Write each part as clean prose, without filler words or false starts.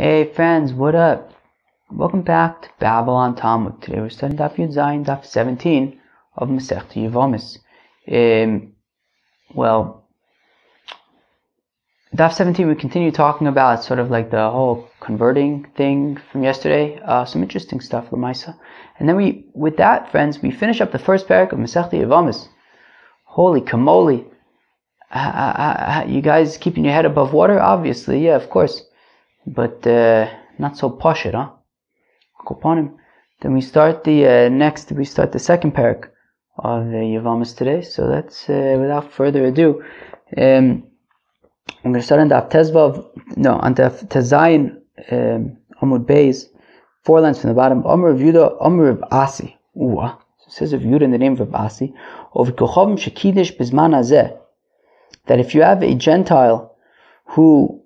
Hey friends, what up? Welcome back to Babylon Talmud. Today we're studying Daf Yud Zayin, Daf 17 of Masechta Yevamos. Daf 17 we continue talking about sort of like the whole converting thing from yesterday. Some interesting stuff, Lamaisa. And then with that, friends, we finish up the first perek of Masechta Yevamos. Holy kamoli. You guys keeping your head above water? Obviously, yeah, of course. But not so posh it, huh? Then we start the second perek of Yevamos today. So that's without further ado. I'm going to start on Daf Tezayin Amud Beis, 4 lines from the bottom. Amr of Yudah, Amr of Asi. It says of Yudah in the name of Asi. Of Kochavim Shekidish Bizman Hazeh. That if you have a Gentile who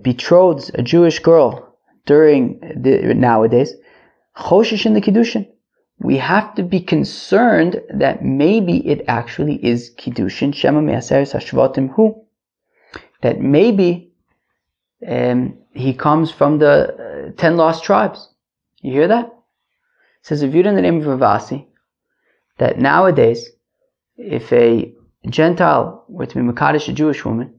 betroths a Jewish girl during nowadays, choshesh in the kiddushin, we have to be concerned that maybe it actually is kiddushin shema me'aseres hashvatim hu, that maybe he comes from the 10 lost tribes. You hear that? It says if you're in the name of Ravasi, that nowadays if a Gentile were to be mekadesh a Jewish woman,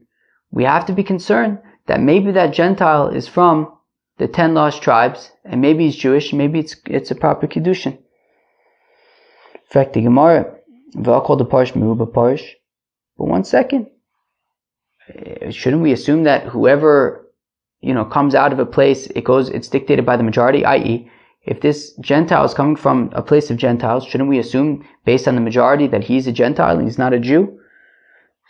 we have to be concerned that maybe that Gentile is from the 10 lost tribes, and maybe he's Jewish, maybe it's a proper kiddushin. In fact, the Gemara, I'll call the parish meruba parish. But 1 second, shouldn't we assume that whoever comes out of a place, it's dictated by the majority? I.e., if this Gentile is coming from a place of Gentiles, shouldn't we assume based on the majority that he's a Gentile and he's not a Jew?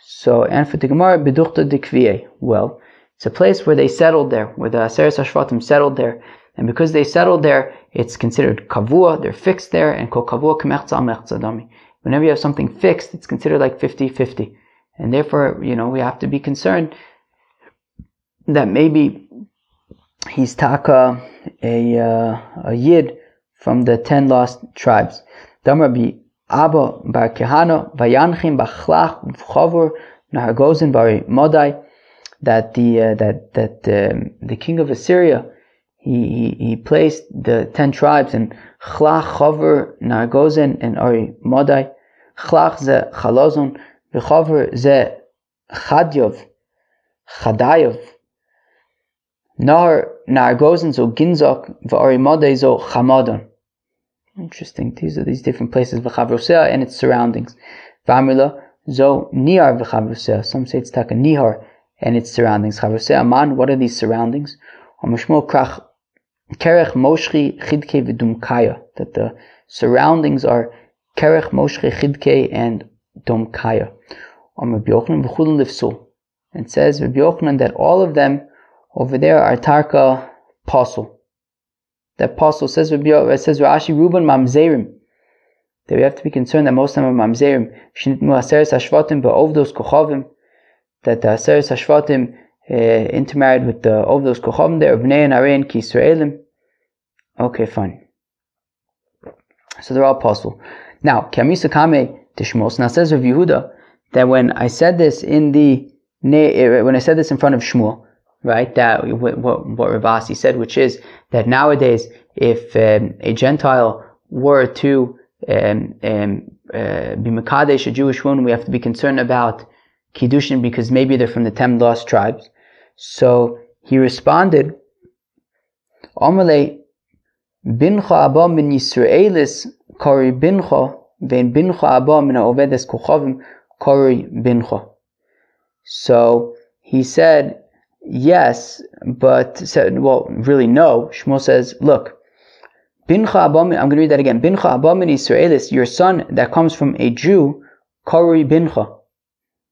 So, and for the Gemara, Beduchta Dikviye. Well, it's a place where they settled there, where the Aseres HaShvatim settled there. And because they settled there, it's considered kavua, they're fixed there, and kol kavua k'mechza mechza dami. Whenever you have something fixed, it's considered like 50-50. And therefore, we have to be concerned that maybe he's taka, a yid from the 10 lost tribes. Damar bi Abba bar Kehana vayanchim bachlach v'chavur nahargozin bari modai, that the king of Assyria he placed the 10 tribes in Chlach, Chavur, Nargozin, and Ari Modai. Chlach ze Chalozon, v'Chavur ze Chadayov, Nargozin zo Ginzok, v'Ari Modai zo Chamadon. Interesting. These are these different places. V'Chavrosea and its surroundings. V'Amrila zo Nihar v'Chavrosea. Some say it's Taka Nihar and its surroundings. Chavrosea man. What are these surroundings? Amashmo krach kerech moshchi chidke v'dumkaya. That the surroundings are kerech moshchi chidke and dumkaya. Amar B'Yochanan v'chulun lifsul. And it says B'Yochanan that all of them over there are tarka pasul. That apostle says Rashi Ruben Mamzerim, that we have to be concerned that most of them are Mamzerim. Shnitmu Aseres Hashvatim Ba'ovdos Kochavim, that the Aseres Hashvatim intermarried with the Ovdos Kochavim there, Bnei and Arein Ki Yisraelim. Okay, fine. So they're all apostle. Now, Kamisa Kame Tishmos. Now says Rav Yehuda that when I said this in front of Shmuel, right, that what Ravasi said, which is that nowadays if a Gentile were to be mekadesh a Jewish woman, we have to be concerned about kiddushin because maybe they're from the 10 lost tribes. So he responded, Amalei bincha abba min Yisraelis kari bincha vein bincha abba min ha'ovedes kochavim kari bincha. So he said, yes, but really no. Shmuel says, look, bincha abamin, I'm going to read that again. Bincha abamin Yisraelis, your son that comes from a Jew, kari bincha,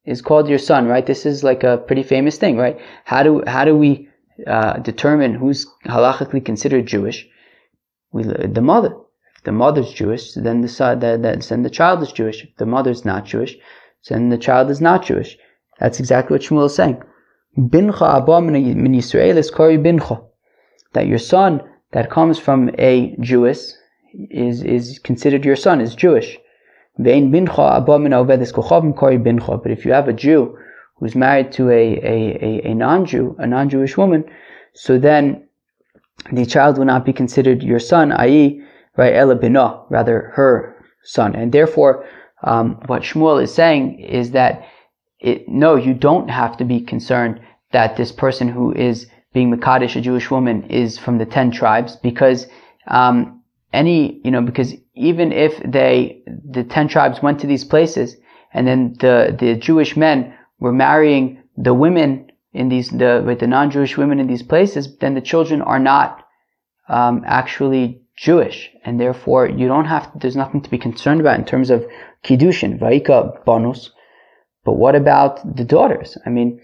is called your son, right? This is like a pretty famous thing, right? How do we determine who's halachically considered Jewish? The mother. If the mother's Jewish, then the child is Jewish. If the mother's not Jewish, then the child is not Jewish. That's exactly what Shmuel is saying. Bincha abba min Yisraelis kari bincha, that your son that comes from a Jewess is considered your son, is Jewish. Vein bincha abba min ha'ovedes kochavim kari bincha. But if you have a Jew who's married to a non-Jew, a non-Jewish woman, so then the child will not be considered your son, i.e., right, ela bino, rather her son. And therefore, what Shmuel is saying is that no, you don't have to be concerned that this person who is being Mekadesh, a Jewish woman, is from the 10 tribes, because because even if the 10 tribes went to these places, and then the Jewish men were marrying the women with the non-Jewish women in these places, then the children are not actually Jewish, and therefore there's nothing to be concerned about in terms of kiddushin, va'ika bonus. But what about the daughters? I mean,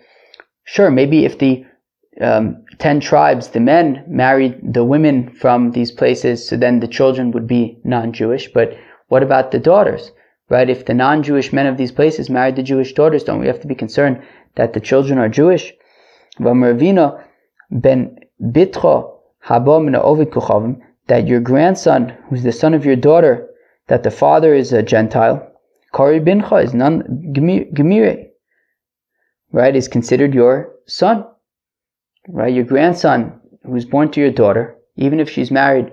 sure, maybe if the 10 tribes, the men married the women from these places, so then the children would be non-Jewish. But what about the daughters? Right? If the non-Jewish men of these places married the Jewish daughters, don't we have to be concerned that the children are Jewish? V'mervino ben bitcho haba min ha'ovid kochavim, that your grandson, who's the son of your daughter, that the father is a Gentile, kari bincha is non gemire, right? Is considered your son, right? Your grandson, who's born to your daughter, even if she's married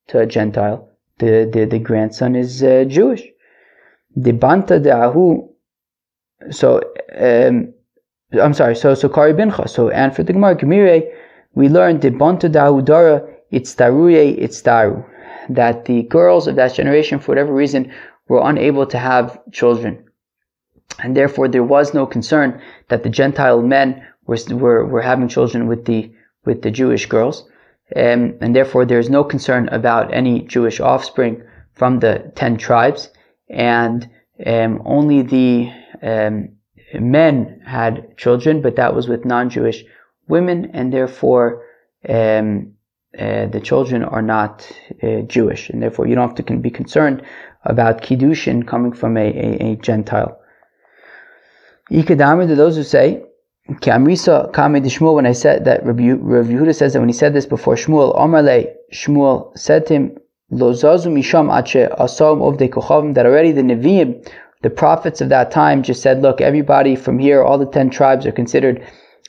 to a Gentile, the grandson is Jewish. The banta de ahu. So I'm sorry. So kari bincha. So and for the Gemara gemire, we learned the banta de ahu dara itztaruye itztaru, that the girls of that generation, for whatever reason, were unable to have children, and therefore there was no concern that the Gentile men were having children with the Jewish girls, and therefore there is no concern about any Jewish offspring from the 10 tribes, and only the men had children, but that was with non-Jewish women, and therefore the children are not Jewish, and therefore you don't have to be concerned about kiddushin coming from a Gentile. Ikadamar, to those who say, Kamrisa Kame de Shmuel, when I said that, Rav Yehuda says that when he said this before Shmuel, Omarle, Shmuel said to him, Lo zazu misham ache asom ovdei kochavim, that already the Nevi'im, the prophets of that time, just said, look, everybody from here, all the 10 tribes are considered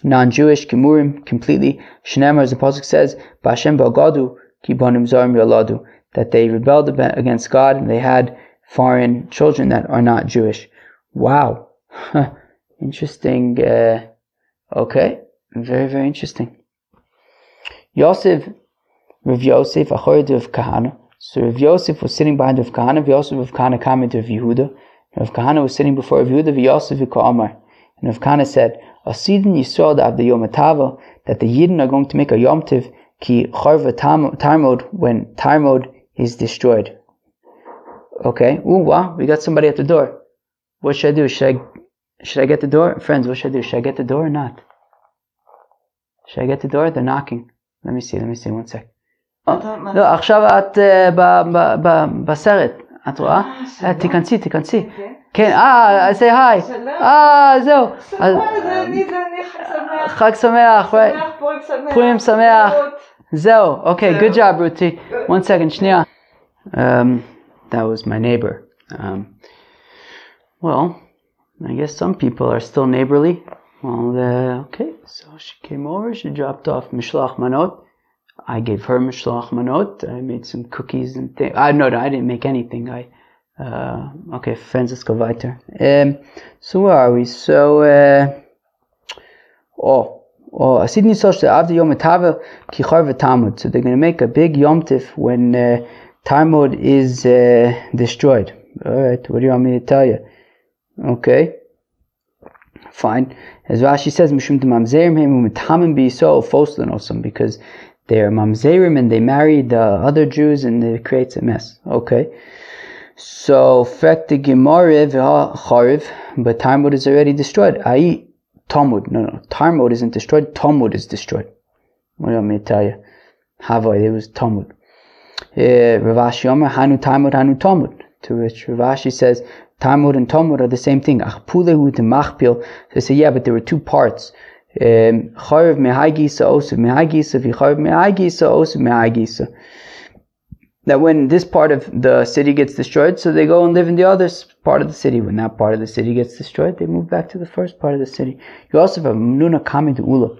non-Jewish, Gemurim, completely. Shneimar, as the pasuk says, B'Hashem ba'gadu, ki bonim zarim yoladu, that they rebelled against God and they had foreign children that are not Jewish. Wow. Interesting. Okay. Very, very interesting. Yosef, Rav Yosef, Achorid of Kahana. So Rav Yosef was sitting behind Rav Kahana. Rav Yosef of Kahana came to Rav Yehuda. Rav Kahana was sitting before Rav Yehuda. Rav Yosef Amar. And Rav Kahana said, Asidin Yisrael the Yom Tava, that the Yidden are going to make a Yom Tiv, ki charva tarmod, when tarmod is destroyed. Okay. Ooh, wow. We got somebody at the door. What should I do? Should I get the door? Friends, what should I do? Should I get the door or not? Should I get the door? They're knocking. Let me see. 1 sec. לא, עכשיו את בסרט. את רואה? תיכנסי. כן, say hi. זהו. חג שמח. פורים שמח. זהו. Okay, good job, Ruti. 1 second, שנייה. That was my neighbor. Well, I guess some people are still neighborly. Well, okay, so she came over, she dropped off mishloach manot. I gave her mishloach manot. I made some cookies and things. No, I didn't make anything. Okay, friends, let's go weiter. So where are we? So, Asidni Sosh Avdi Yom Tava Kichar V'Tamud. So they're going to make a big Yom Tif when Talmud is destroyed. Alright, what do you want me to tell you? Okay, fine. As Rashi says, Mishum Mamzerim Him Umitamin B'Yisrael Foslan Osam, because they're Mamzerim and they marry the other Jews and it creates a mess. Okay, so Fekte Gemara V'Chariv, but Talmud is already destroyed. Talmud. No, Talmud isn't destroyed. Talmud is destroyed. What do you want me to tell you? Havai, it was Talmud. Ravashi Omer Hanu Talmud Hanu Talmud. To which Ravashi says, Talmud and Talmud are the same thing. Achpulehu to machpil. So they say, yeah, but there were 2 parts. Chariv mehai gisa, osuv mehai gisa, v'chariv mehai gisa, osuv mehai gisa. that when this part of the city gets destroyed, so they go and live in the other part of the city. When that part of the city gets destroyed, they move back to the first part of the city. You also have Amnuna coming to Ula.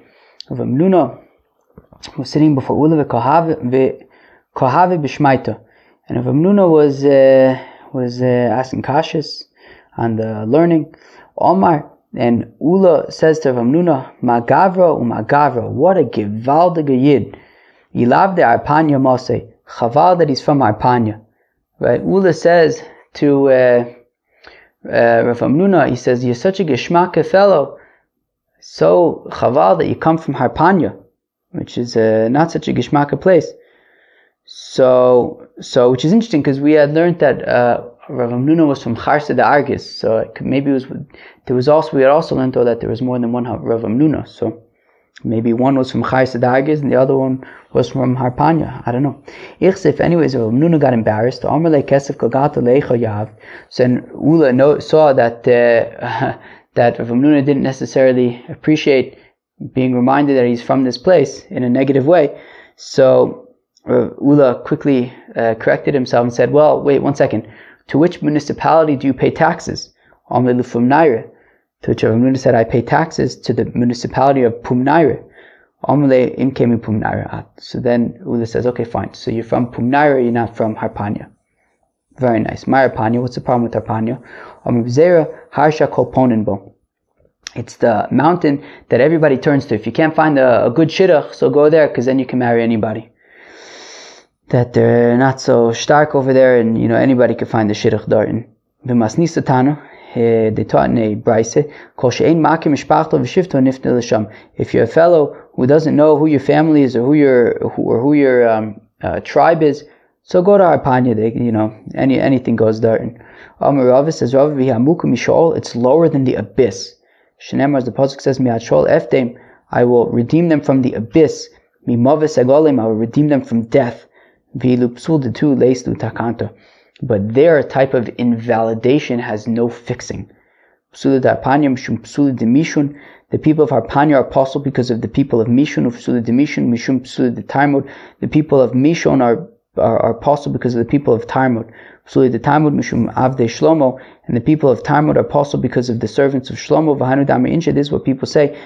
Amnuna was sitting before Ula v'kohave b'shmaita, and Amnuna was asking kashas on the learning. Omar, and Ula says to Amnuna, Magavra umagavra, what a gewaldige yid. Ilav de Arpanya Mose, chaval that he's from Arpanya. Right? Ula says to Rav Amnuna, he says, you're such a geschmacke fellow, so chaval that you come from Harpanya, which is not such a geschmacke place. So which is interesting, because we had learned that Rav Amnuna was from Charsa de Argis, so maybe we had also learned though that there was more than one Rav Amnuna, so maybe one was from Charsa de Argis and the other one was from Harpanya, I don't know. If anyways, Rav Amnuna got embarrassed, so then Ula saw that that Rav Amnuna didn't necessarily appreciate being reminded that he's from this place in a negative way, so Ula quickly corrected himself and said, well, wait 1 second. To which municipality do you pay taxes? To which Rav Amnuna said, I pay taxes to the municipality of Pumnaira. So then Ula says, okay, fine. So you're from Pumnaira, you're not from Harpanya. Very nice. My Harpanya, what's the problem with Harpanya? It's the mountain that everybody turns to. If you can't find a good shidduch, so go there, because then you can marry anybody. That they're not so stark over there, and anybody can find the shidduch dartin. B'masnisa tanu, they taught in a brayse, kol she'ein makim mishpachto v'shivto nifnei l'sham. If you're a fellow who doesn't know who your family is or who your tribe is, so go to Harpanya. Anything goes dartin. Amar Rava says, Rava v'hamuku mishol, it's lower than the abyss. Shenemar, as the pasuk says, mi'achol eftem, I will redeem them from the abyss. Mi'maves agolim, I will redeem them from death. But their type of invalidation has no fixing. The people of Harpanya are apostle because of the people of Mishon. The people of Mishon are apostle because of the people of Tarmud. And the people of Tarmud are apostle because of the servants of Shlomo. This is what people say.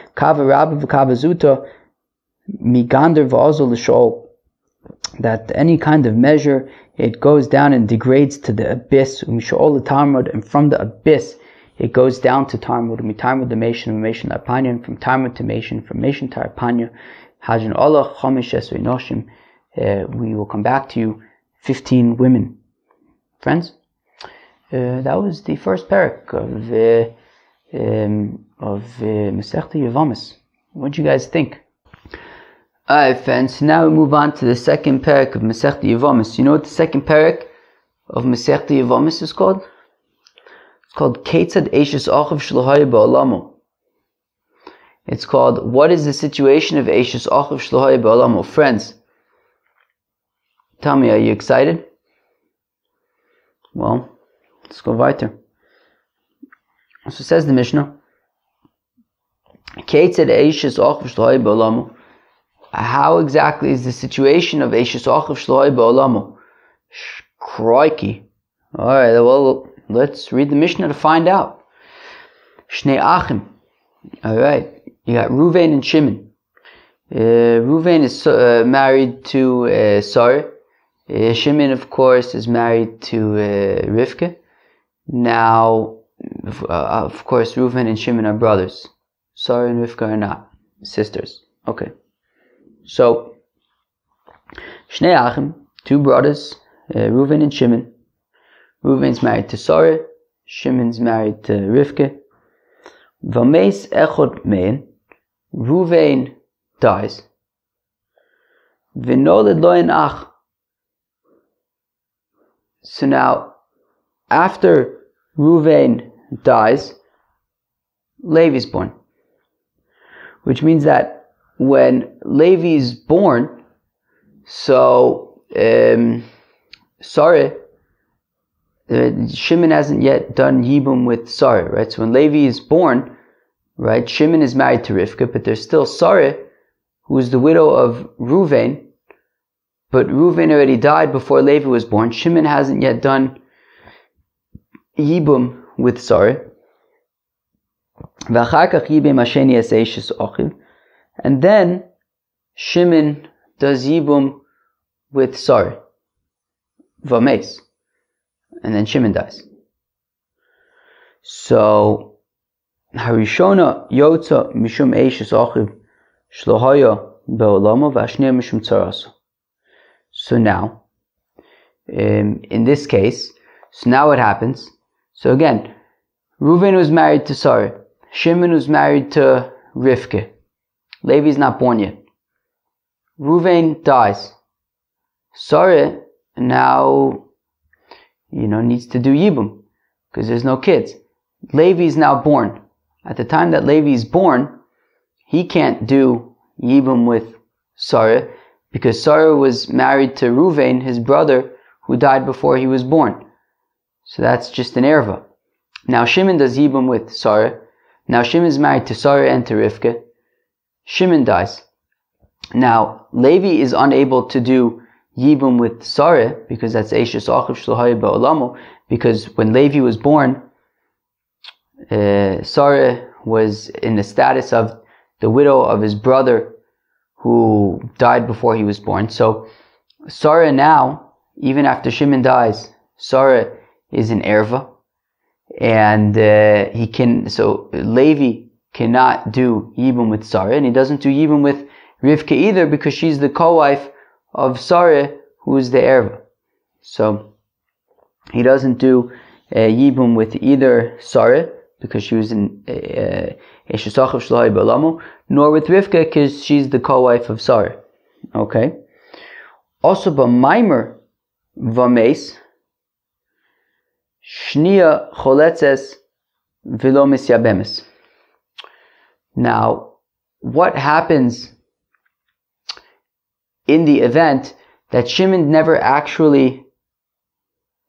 That any kind of measure, it goes down and degrades to the abyss, and from the abyss it goes down to Tarmud, and the Meshon, to Arpanya, and from Tarmud to Meshon, from Meshon to Arpanya. We will come back to you, 15 women. Friends, that was the first perek of Masechta Yevamos. What did you guys think? Alright friends, so now we move on to the second perek of Masechta Yevamos. You know what the second perek of Masechta Yevamos is called? It's called Ketzad ayshes akhiv shelo huyuh ba'olamo. It's called, what is the situation of ayshes akhiv shelo huyuh ba'olamo? Friends, tell me, are you excited? Well, let's go weiter. So says the Mishnah, Ketzad ayshes akhiv shelo huyuh ba'olamo. How exactly is the situation of ayshes akhiv shelo huyuh ba'olamo? Crikey. Alright, well, let's read the Mishnah to find out. Shnei achim. Alright, you got Ruvain and Shimon. Ruvain is married to Sarah. Shimon, of course, is married to Rivka. Now, of course, Ruvain and Shimon are brothers. Sarah and Rivka are not sisters. Okay. So, Shnei Achim, two brothers, Ruvain and Shimon. Ruvain's married to Sarah, Shimon's married to Rivka. Vameis echod mein, Ruvain dies. V'noled lo en ach. So now, after Ruvain dies, Levi's born. Which means that when Levi is born, so Sarah, Shimon hasn't yet done Yibum with Sarah, right? So when Levi is born, right, Shimon is married to Rivka, but there's still Sarah, who is the widow of Ruvain, but Reuven already died before Levi was born. Shimon hasn't yet done Yibum with Sarah. And then Shimon does Yibum with Sarah. Vames. And then Shimon dies. So, Harishona Yotza Mishum Ayshes akhiv shelo be'olamo v'ashniya mishum tzaraso. So now, in this case, so now what happens? So again, Reuven was married to Sarah. Shimon was married to Rivka. Levi's not born yet. Reuven dies. Sarah now, needs to do Yibum because there's no kids. Levi is now born. At the time that Levi is born, he can't do Yibum with Sarah because Sarah was married to Reuven, his brother, who died before he was born. So that's just an erva. Now Shimon does Yibum with Sarah. Now Shimon is married to Sarah and to Rivka. Shimon dies. Now Levi is unable to do Yibum with Sarah because that's ayshes akhiv shelo be'olamo, because when Levi was born, Sarah was in the status of the widow of his brother who died before he was born. So Sarah now, even after Shimon dies, Sarah is an erva, and Levi cannot do Yibum with Sarah, and he doesn't do Yibum with Rivka either because she's the co-wife of Sarah, who is the erva. So he doesn't do Yibum with either Sarah because she was in ayshes akhiv shelo be'olamo, nor with Rivka because she's the co-wife of Sarah. Okay. Also, b'maimer vames shniya choletzes v'lo misyabemes. Now, what happens in the event that Shimon never actually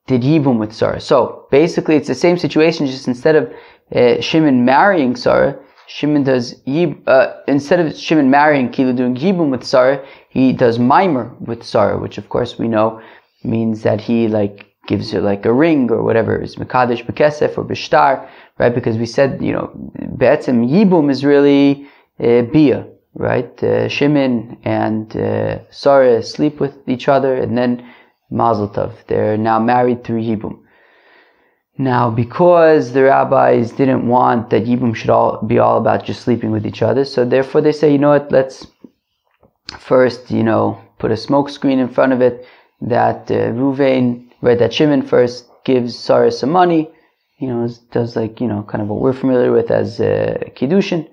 did Yibum with Sarah? So basically, it's the same situation. Just instead of Shimon marrying Sarah, Shimon does instead of Shimon marrying Kilu doing Yibum with Sarah, he does Maimer with Sarah, which of course we know means that he gives her a ring or whatever, is Mekadesh Bekesef or Bishtar, right? Because we said, Be'etzem Yibum is really Bia, right? Shimon and Sarah sleep with each other, and then Mazel Tov. They're now married through Yibum. Now, because the rabbis didn't want that Yibum should be all about just sleeping with each other, so therefore they say, let's first, put a smoke screen in front of it, that that Shimon first gives Sarah some money, does kind of what we're familiar with as Kiddushin,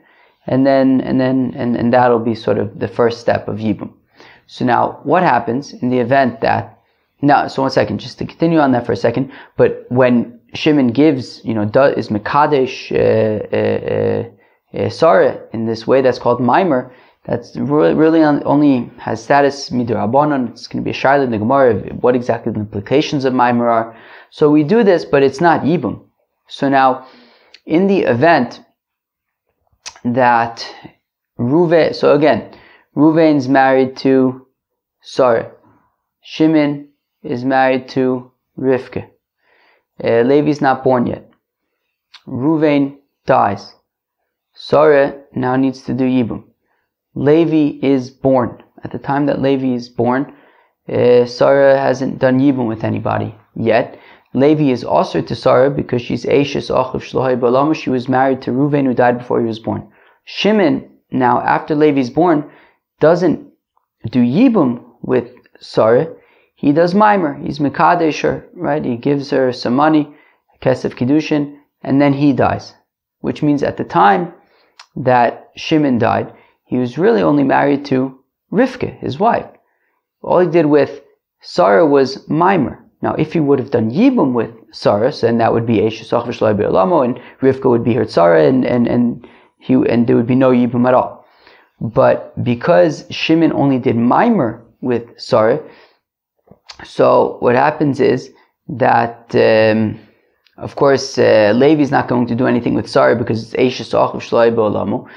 and that'll be sort of the first step of Yibum. So now, what happens in the event that, so one second, just to continue on that for a second, but when Shimon gives, is Mekadesh Sarah in this way that's called Maimer, that's really only has status midrabanan. It's going to be a shayla in the Gemara of what exactly the implications of Maimer are. So we do this, but it's not Yibum. So now, in the event that Reuven's married to Sarah, Shimon is married to Rivka. Levi's not born yet. Reuven dies. Sarah now needs to do Yibum. Levi is born. At the time that Levi is born, Sarah hasn't done Yibum with anybody yet. Levi is also to Sarah because she's ayshes akhiv shelo be'olamo. She was married to Reuven, who died before he was born. Shimon, now after Levi's born, doesn't do Yibum with Sarah. He does Maimer. He's Mekadesh her, right? He gives her some money, Kesef Kiddushin, and then he dies. Which means at the time that Shimon died, he was really only married to Rivka, his wife. All he did with Sarah was Maimer. Now, if he would have done Yibum with Sarah, then that would be ayshes akhiv shelo be'olamo, and Rivka would be her Sarah, and there would be no Yibum at all. But because Shimon only did Maimer with Sarah, so what happens is that, of course, Levi is not going to do anything with Sarah because it's ayshes akhiv shelo be'olamo.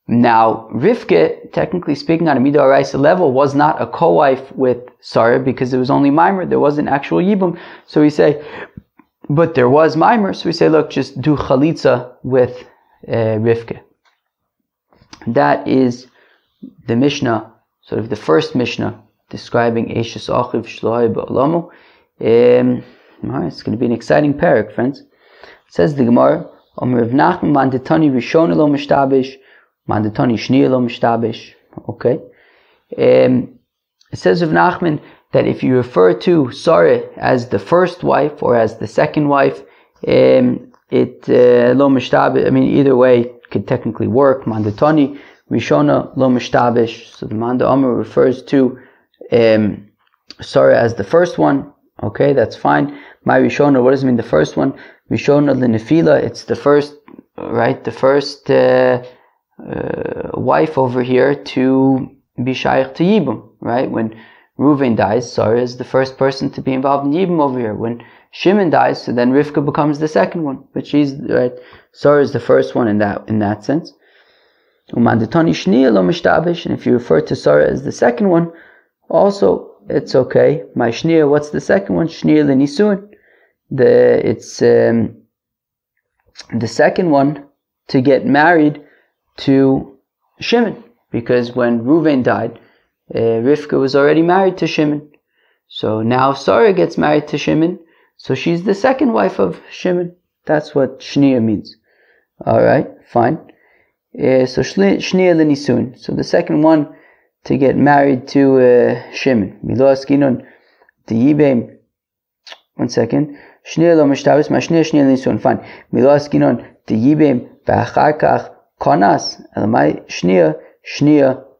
Now, Rivka, technically speaking, on a Midah level, was not a co-wife with Sarah because it was only Mimer. There wasn't actual Yibum. So we say, but there was Mimer. So we say, look, just do Chalitza with Rivka. That is the Mishnah, sort of the first Mishnah, describing ayshes akhiv shelo ba'olamu. It's going to be an exciting perek, friends. It says the Gemara, Rav Nachman mandetani rishona lo mishtabish, mandetani shniya lo mishtabish. Okay. It says Rav Nachman that if you refer to Sarah as the first wife or as the second wife, it lo mishtabish. I mean, either way could technically work. Mandetani rishona lo mishtabish. So the Manda Amr refers to Sarah as the first one. Okay, that's fine. My Rishona, what does it mean, the first one? Rishona l'nefila, it's the first, right? The first wife over here to be shaykh to Yibum, right? When Reuven dies, Sarah is the first person to be involved in Yibum over here. When Shimon dies, so then Rivka becomes the second one. But she's, right? Sarah is the first one in that sense. Umandatani shniya lo mishtabish, and if you refer to Sarah as the second one, also, it's okay. My shniya, what's the second one? Shniya l'nisuin. It's the second one to get married to Shimon, because when Reuven died, Rivka was already married to Shimon. So now Sarah gets married to Shimon, so she's the second wife of Shimon. That's what shniya means. Alright, fine. So shniya l'nisuin. So the second one to get married to Shimon. Milos ginon diyibem. 1 second. Shniya lo mishtabis ma shniya l'nisuin. Fine. Milos ginon diyibem v'achar kach konas elamai shniya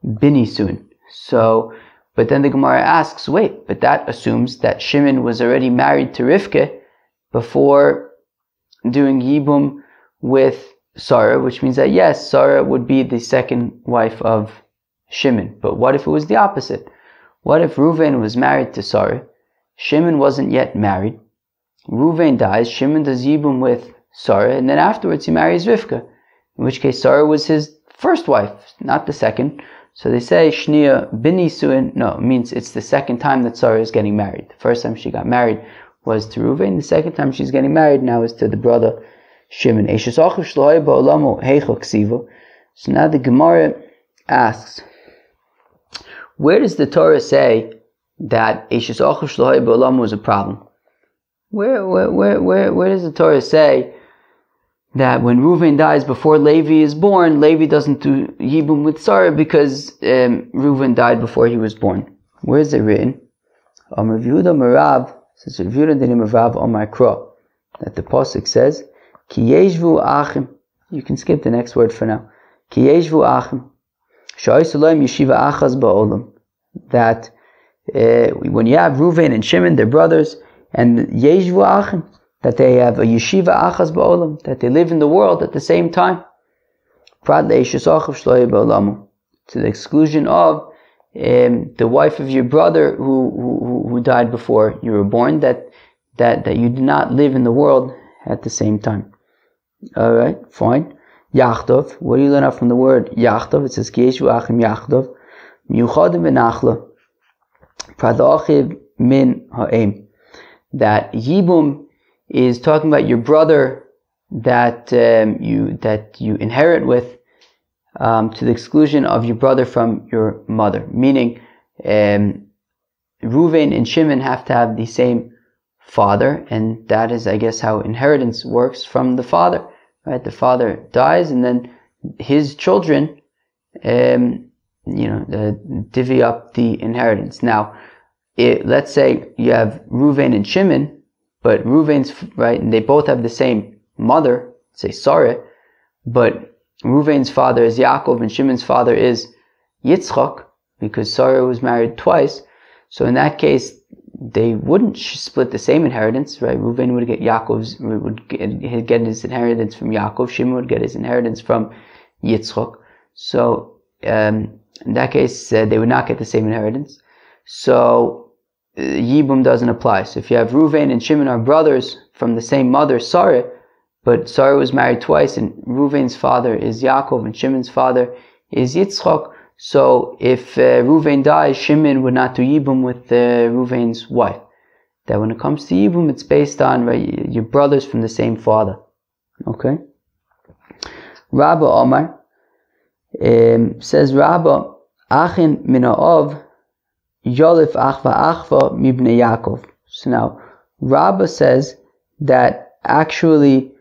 binisuin. So, but then the Gemara asks, wait, but that assumes that Shimon was already married to Rivka before doing Yibum with Sarah, which means that yes, Sarah would be the second wife of Shimon. But what if it was the opposite? What if Reuven was married to Sarah? Shimon wasn't yet married. Reuven dies, Shimon does Yibum with Sarah, and then afterwards he marries Rivka. In which case Sarah was his first wife, not the second. So they say shniya binisuin. No, it means it's the second time that Sarah is getting married. The first time she got married was to Reuven. The second time she's getting married now is to the brother Shimon. Ayshes akhiv shelo ba'olamu heicha ksiva. So now the Gemara asks, where does the Torah say that ayshes akhiv shelo ba'olamu is a problem? Where does the Torah say that when Reuven dies before Levi is born, Levi doesn't do Yibum with Sarah because Reuven died before he was born? Where is it written? Rav Yehuda Merav, says Rav Yehuda the name of Rav Omar Kro, that the pasuk says, Ki yeshvu achim. You can skip the next word for now. Ki yeshvu achim. Sha'isulaim yeshiva achas ba'olam. That when you have Reuven and Shimon, they're brothers, and yeshvu achim, that they have a yeshiva achas ba'olam, that they live in the world at the same time. Prat le'ayshes akhiv shelo ba'olamu, to the exclusion of the wife of your brother who died before you were born, that you did not live in the world at the same time. Alright, fine. Yachtov, what do you learn out from the word yachtov? It says ki yeshvu achim yachtov miyuchadim benachla prat achiv min ha'em, that Yibum is talking about your brother that you inherit with, to the exclusion of your brother from your mother. Meaning, Reuven and Shimon have to have the same father, and that is, I guess, how inheritance works from the father. Right? The father dies, and then his children, divvy up the inheritance. Now, let's say you have Reuven and Shimon, but Reuven's, right, and they both have the same mother, say Sarah, but Reuven's father is Yaakov and Shimon's father is Yitzchak, because Sarah was married twice. So in that case, they wouldn't split the same inheritance, right? Reuven would get his inheritance from Yaakov, Shimon would get his inheritance from Yitzchak. So in that case, they would not get the same inheritance. So Yibum doesn't apply. So if you have Reuven and Shimon are brothers from the same mother, Sarah, but Sarah was married twice, and Reuven's father is Yaakov and Shimon's father is Yitzchak. So if Reuven dies, Shimon would not do Yibum with Reuven's wife. That when it comes to Yibum, it's based on, right, your brothers from the same father. Okay? Rabba Omar says, Rabba, Achin min ha'ov yolif achva achva mibnei Yaakov. So now, Rabba says that actually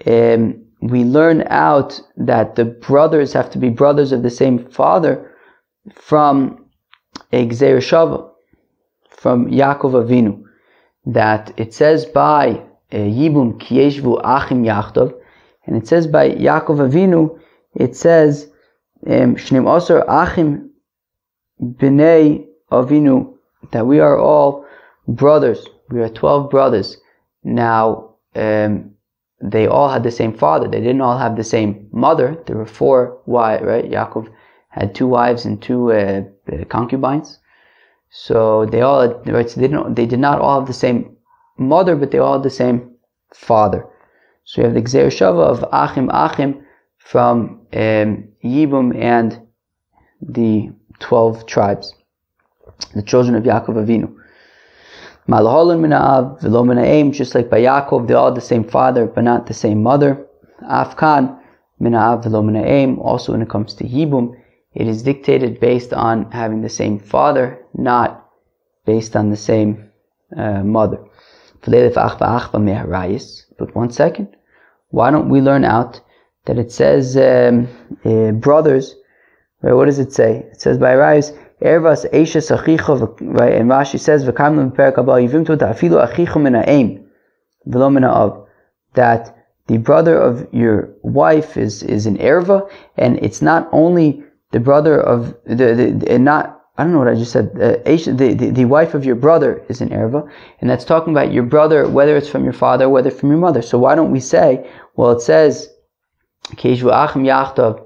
we learn out that the brothers have to be brothers of the same father from a Gzeir Shava, from Yaakov Avinu. That it says by Yibum ki yeshvu achim yachtov, and it says by Yaakov Avinu, it says Shneim Osar Achim B'nei Avinu, that we are all brothers. We are 12 brothers. Now, they all had the same father. They didn't all have the same mother. There were 4 wives, right? Yaakov had 2 wives and 2 concubines. So they all had, right? So they did not all have the same mother, but they all had the same father. So you have the Gzeir Shava of Achim Achim from Yibum and the 12 tribes, the children of Yaakov Avinu. Malaholan mina'av v'lo mina'em, just like by Yaakov, they all had the same father, but not the same mother. Afkan mina'av v'lo mina'em, also when it comes to Yibum, it is dictated based on having the same father, not based on the same mother. But one second, why don't we learn out that it says brothers, right? What does it say? It says by Rayis, Ervas ayshes achiv, right? And Rashi says v'kamlim perek abal yivimtu ta'afilu achichu min ha'em v'lo min ha'av, that the brother of your wife is an erva, and it's not only the brother of I don't know what I just said. The wife of your brother is an erva, and that's talking about your brother, whether it's from your father, whether from your mother. So why don't we say, well, it says Keishvu Achim Yachtav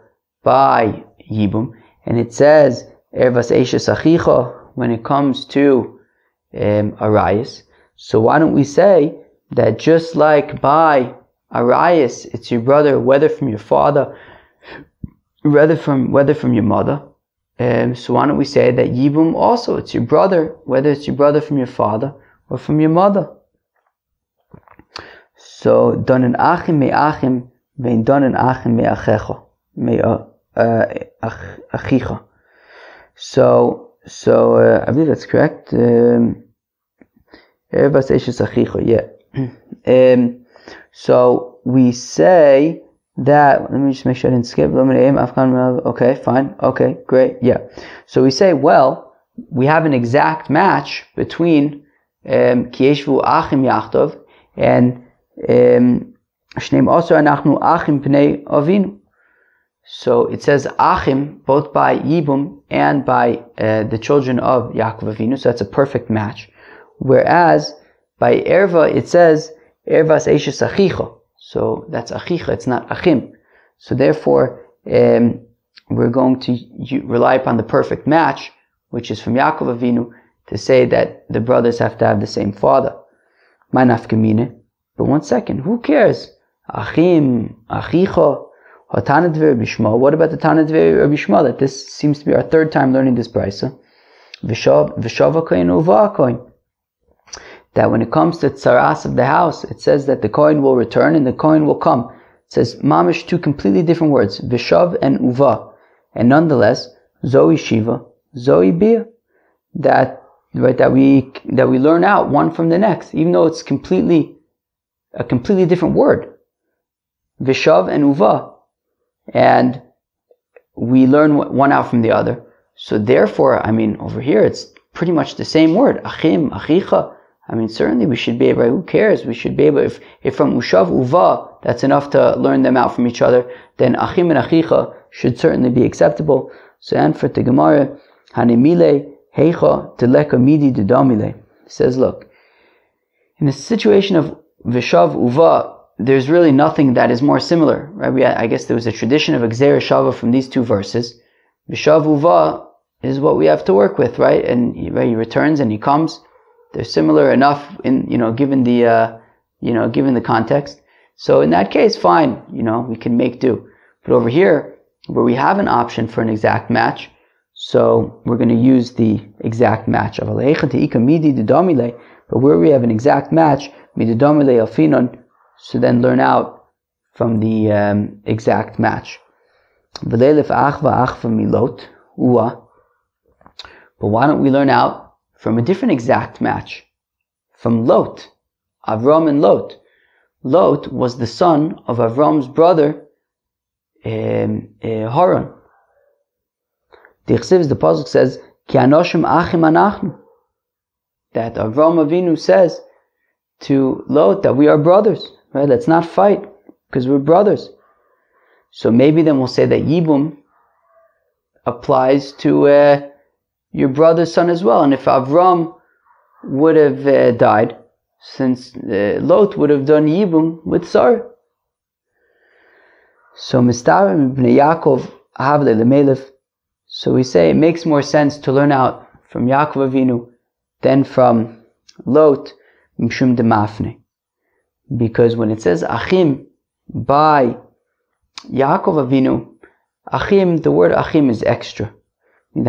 by Yibum, and it says Ervas Ayshes Achicha when it comes to Arayas. So why don't we say that just like by Arayas, it's your brother, whether from your father, whether from your mother. So why don't we say that Yibum also, it's your brother, whether it's your brother from your father or from your mother. So donen achim me achim vein donen achim me achecha me achicha. So I believe that's correct. Everybody says achicha, yeah. So we say that, let me just make sure I didn't skip. Okay, fine. Okay, great. Yeah. So we say, well, we have an exact match between ki yeshvu achim yachtov and shneim osar anachnu achim pnei avinu. So it says achim both by Yibum and by the children of Yaakov Avinu. So that's a perfect match. Whereas by erva it says ervas ayshes achicha. So that's achicha, it's not achim. So therefore, we're going to rely upon the perfect match, which is from Yaakov Avinu, to say that the brothers have to have the same father. Ma nafkamine. But one second, who cares? Achim, achicha, hatanad v'Rabbi. What about the Tanad v'Rabbi? That this seems to be our 3rd time learning this brisa. V'shava kohen uva kohen. That when it comes to tzaras of the house, it says that the kohen will return and the kohen will come. It says mamish, 2 completely different words, vishav and uva, and nonetheless zoe shiva, zoe bia. That we learn out one from the next, even though it's a completely different word, vishav and uva, and we learn one out from the other. So therefore, I mean, over here it's pretty much the same word, achim, achicha. I mean, certainly we should be able, who cares? We should be able, if from Ushav Uva, that's enough to learn them out from each other, then Achim and Achicha should certainly be acceptable. So, and for the Gemara, Hanemile, Heicha, Teleka Midi Dudamile. It says, look, in the situation of Vishav Uva, there's really nothing that is more similar, right? I guess there was a tradition of Gzeir Shava from these 2 verses. Vishav Uva is what we have to work with, right? And he returns and he comes. They're similar enough in, given the context. So in that case, fine, we can make do. But over here, where we have an option for an exact match, so we're going to use the exact match. But where we have an exact match, so then learn out from the exact match. But why don't we learn out from a different exact match? From Lot, Avram and Lot. Lot was the son of Avram's brother, Haran. The pasuk says, Ki anoshim achim anachnu. That Avram Avinu says to Lot that we are brothers. Right? Let's not fight, because we're brothers. So maybe then we'll say that Yibum applies to your brother's son as well. And if Avram would have died, since Lot would have done Yibum with Sarah. So Mistarim ibn Yaakov Havle Lemelef. So we say it makes more sense to learn out from Yaakov Avinu than from Lot Mishum de Mafne. Because when it says Achim by Yaakov Avinu, Achim, the word Achim is extra. From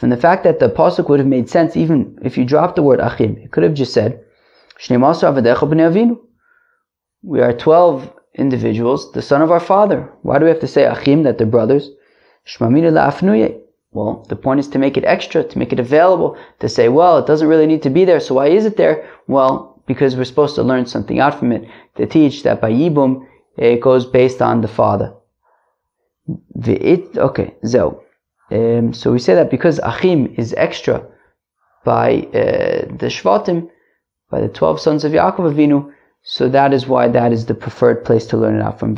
the fact that the pasuk would have made sense even if you dropped the word Achim, it could have just said we are 12 individuals, the son of our father. Why do we have to say Achim, that they're brothers? Well, the point is to make it extra, to make it available, to say, well, it doesn't really need to be there, so why is it there? Well, because we're supposed to learn something out from it, to teach that by Yibum, it goes based on the father. So we say that because Achim is extra by the Shvatim, by the 12 sons of Yaakov Avinu, so that is why that is the preferred place to learn it out from.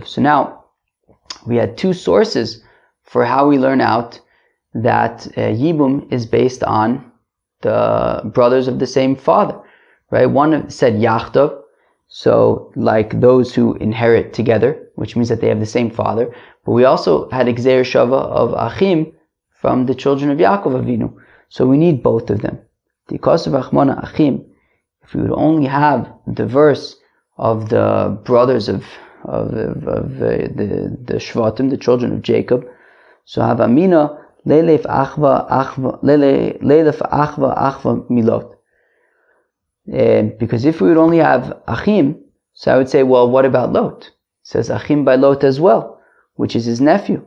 So now, we had two sources for how we learn out that Yibum is based on the brothers of the same father. Right? One said Yachdav, so like those who inherit together, which means that they have the same father. But we also had Gzeir Shava of Achim from the children of Yaakov Avinu. So we need both of them. If we would only have the verse of the brothers of the Shvatim, the children of Jacob, so Havamina Leilef Achva Milot. Because if we would only have Achim, so I would say, well, what about Lot? It says Achim by Lot as well, which is his nephew.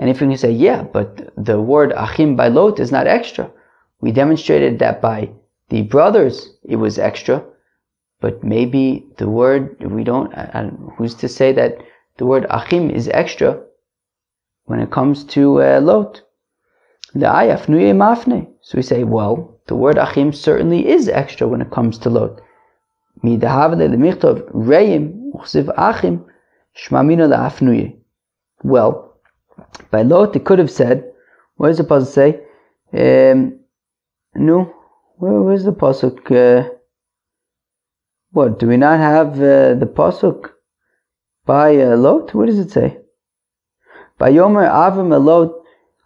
And if we can say, yeah, but the word Achim by Lot is not extra. We demonstrated that by the brothers it was extra, but maybe the word, we don't, who's to say that the word Achim is extra when it comes to Lot? So we say, well, the word Achim certainly is extra when it comes to Lot. Well, by Lot it could have said, what does the pasuk say? Where's the pasuk? What, do we not have the pasuk by Lot? What does it say? By Yomer Avram Lot,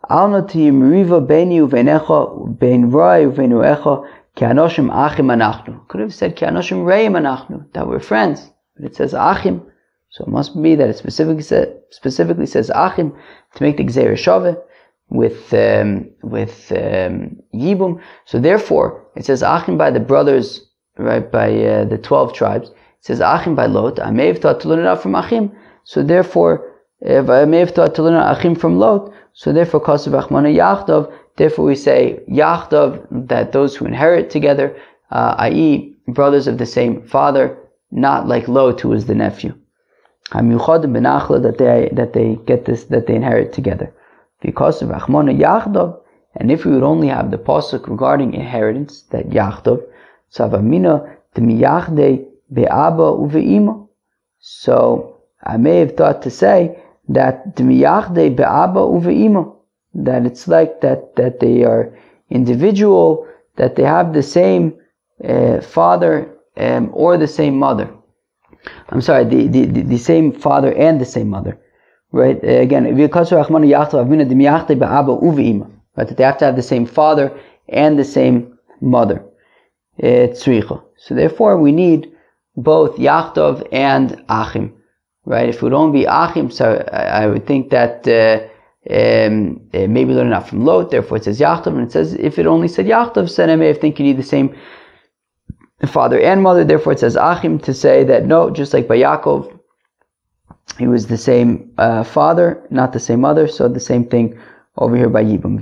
Alnati Meriva Beni Uvenecha, Ben Rai Uvenuecha, Ki Anoshim Achim Anachnu. Could have said Ki Anoshim Reim Anachnu, that we're friends. But it says Achim. So it must be that it specifically says Achim to make the Gzeir Shaveh with Yibum. So therefore, it says Achim by the brothers, right, by the 12 tribes. It says Achim by Lot. I may have thought to learn it out from Achim. So therefore, if I may have thought to learn Achim from Lot, so therefore, Kasav Achmana Yachdav, therefore we say Yachdav, that those who inherit together, i.e. brothers of the same father, not like Lot, who is the nephew. HaMiuchadim Benachla, that they get this, that they inherit together. Because of Achmana Yachdav, and if we would only have the pasuk regarding inheritance, that Yachdav, Savamina T'miyachde Be'aba Uve'ima. So I may have thought to say that T'miyachde Be'aba Uve'ima, that it's like that they are individual, that they have the same father or the same mother. I'm sorry, the same father and the same mother. Right? Again, right, that they have to have the same father and the same mother. tzricha. So therefore we need both yachtov and achim, right? If it would only be achim, so I would think that maybe learn enough from Lot, therefore it says yachtov, and it says if it only said yachtov, then I may have think you need the same father and mother, therefore it says achim to say that no, just like by Yaakov, he was the same father, not the same mother, so the same thing over here by Yibum.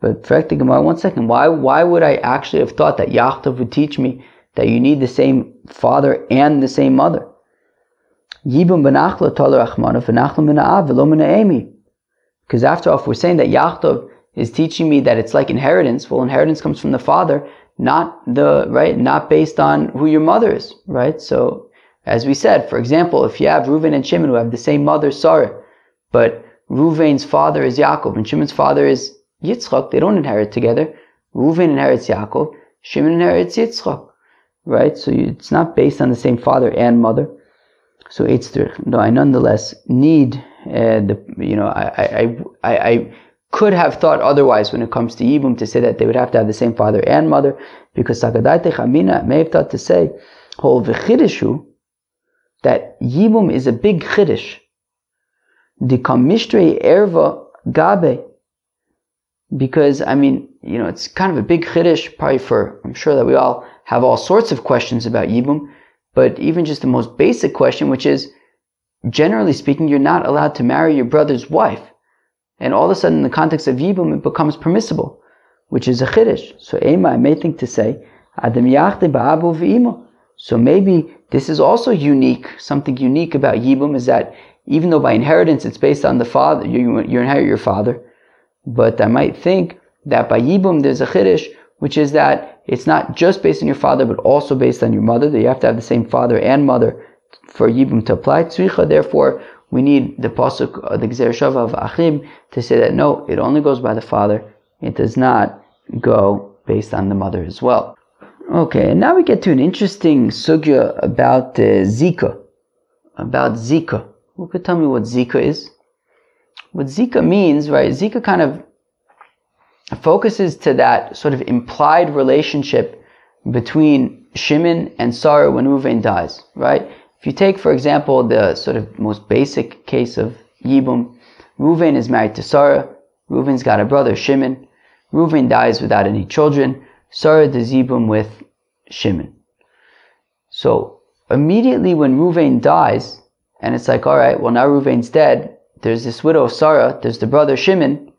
But correct the Gemara, 1 second, why would I actually have thought that Yachtov would teach me that you need the same father and the same mother? Because after all, if we're saying that Yachtov is teaching me that it's like inheritance, well, inheritance comes from the father, not based on who your mother is, right? So, as we said, for example, if you have Reuven and Shimon who have the same mother, Sarah, but Reuven's father is Yaakov and Shimon's father is Yitzchak, they don't inherit together. Reuven inherits Yaakov, Shimon inherits Yitzchak, right? So it's not based on the same father and mother. So I nonetheless need I could have thought otherwise when it comes to Yibum to say that they would have to have the same father and mother, because Sakadaite Chamina may have thought to say whole v'chidishu that Yibum is a big chiddush. The Kamishtrei Erva Gabe, because it's kind of a big chiddush, probably I'm sure that we all have all sorts of questions about Yibum, but even just the most basic question, which is, generally speaking, you're not allowed to marry your brother's wife. And all of a sudden, in the context of Yibum, it becomes permissible, which is a chiddush. So I may think to say, Adam yachte ba'abu v'imo. So maybe this is also unique. Something unique about Yibum is that even though by inheritance it's based on the father, you inherit your father, but I might think that by Yibum there's a chiddush, which is that it's not just based on your father, but also based on your mother, that you have to have the same father and mother for Yibum to apply. Tzricha, therefore, we need the pasuk, the Gzer Shava of Achiv, to say that no, it only goes by the father. It does not go based on the mother as well. Okay, and now we get to an interesting sugya about Zika. About Zika. Who could tell me what Zika is? What Zika means, right? Zika kind of focuses to that sort of implied relationship between Shimon and Sarah when Reuven dies, right? If you take, for example, the sort of most basic case of Yibum, Reuven is married to Sarah. Reuven's got a brother, Shimon. Reuven dies without any children. Sarah does Yibum with Shimon. So immediately when Reuven dies, and it's like, all right, well now Reuven's dead, there's this widow Sarah, there's the brother Shimon,